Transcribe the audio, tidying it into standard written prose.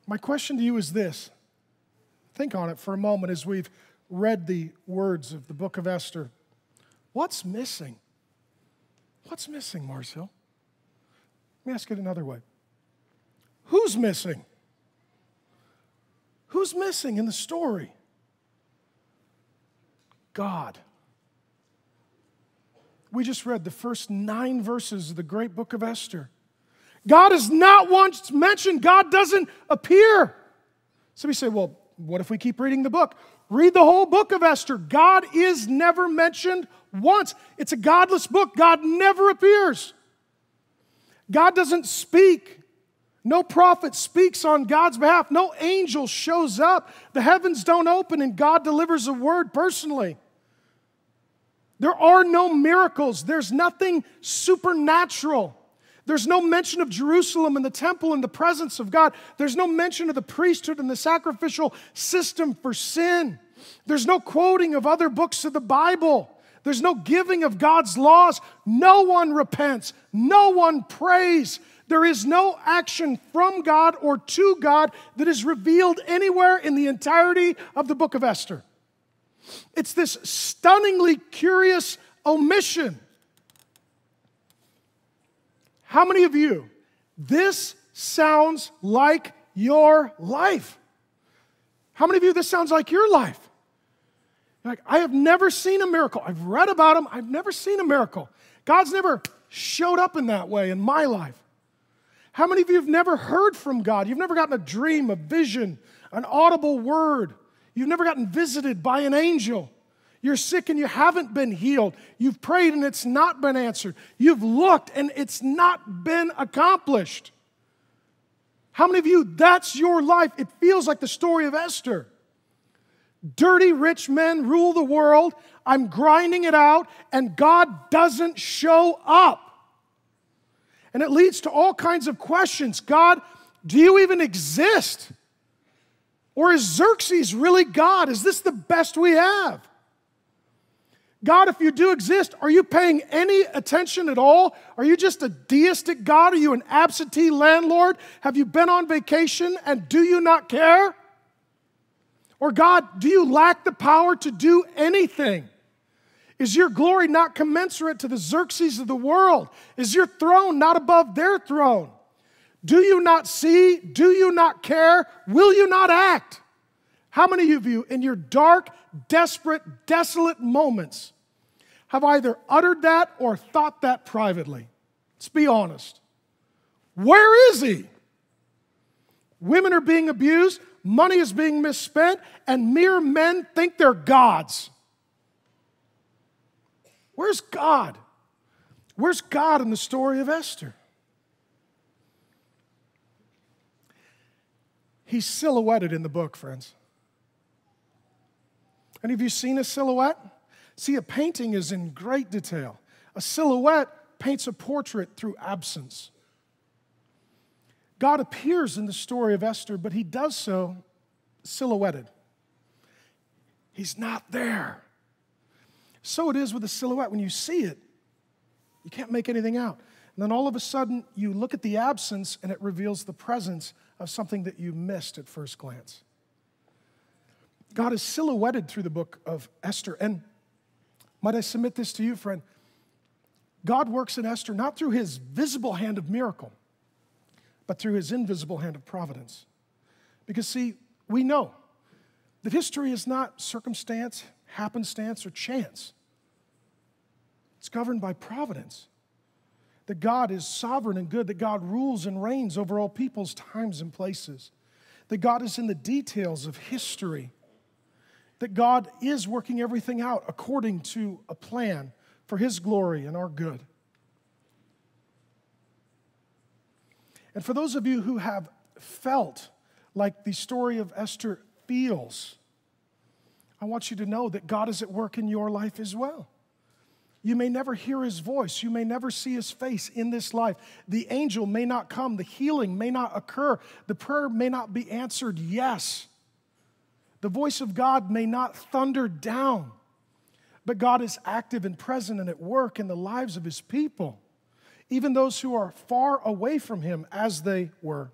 My question to you is this. Think on it for a moment as we've read the words of the book of Esther. What's missing? What's missing, Mars Hill? Let me ask it another way. Who's missing? Who's missing in the story? God. We just read the first 9 verses of the great book of Esther. God is not once mentioned. God doesn't appear. So we say, well, what if we keep reading the book? Read the whole book of Esther. God is never mentioned once. It's a godless book. God never appears. God doesn't speak. No prophet speaks on God's behalf. No angel shows up. The heavens don't open and God delivers a word personally. There are no miracles. There's nothing supernatural. There's no mention of Jerusalem and the temple and the presence of God. There's no mention of the priesthood and the sacrificial system for sin. There's no quoting of other books of the Bible. There's no giving of God's laws. No one repents. No one prays. There is no action from God or to God that is revealed anywhere in the entirety of the book of Esther. It's this stunningly curious omission. How many of you, this sounds like your life? How many of you, this sounds like your life? You're like, I have never seen a miracle. I've read about them. I've never seen a miracle. God's never showed up in that way in my life. How many of you have never heard from God? You've never gotten a dream, a vision, an audible word. You've never gotten visited by an angel. You're sick and you haven't been healed. You've prayed and it's not been answered. You've looked and it's not been accomplished. How many of you, that's your life? It feels like the story of Esther. Dirty rich men rule the world. I'm grinding it out and God doesn't show up. And it leads to all kinds of questions. God, do you even exist? Or is Xerxes really God? Is this the best we have? God, if you do exist, are you paying any attention at all? Are you just a deistic God? Are you an absentee landlord? Have you been on vacation and do you not care? Or God, do you lack the power to do anything? Is your glory not commensurate to the Xerxes of the world? Is your throne not above their throne? Do you not see? Do you not care? Will you not act? How many of you in your dark, desperate, desolate moments have either uttered that or thought that privately? Let's be honest. Where is he? Women are being abused, money is being misspent, and mere men think they're gods. Where's God? Where's God in the story of Esther? He's silhouetted in the book, friends. Any of you seen a silhouette? See, a painting is in great detail. A silhouette paints a portrait through absence. God appears in the story of Esther, but he does so silhouetted. He's not there. So it is with a silhouette. When you see it, you can't make anything out. And then all of a sudden, you look at the absence and it reveals the presence of something that you missed at first glance. God is silhouetted through the book of Esther. And might I submit this to you, friend? God works in Esther not through his visible hand of miracle, but through his invisible hand of providence. Because, see, we know that history is not circumstance, happenstance, or chance. It's governed by providence. That God is sovereign and good, that God rules and reigns over all peoples, times, and places. That God is in the details of history. That God is working everything out according to a plan for his glory and our good. And for those of you who have felt like the story of Esther feels, I want you to know that God is at work in your life as well. You may never hear his voice. You may never see his face in this life. The angel may not come. The healing may not occur. The prayer may not be answered yes. The voice of God may not thunder down. But God is active and present and at work in the lives of his people, even those who are far away from him as they were.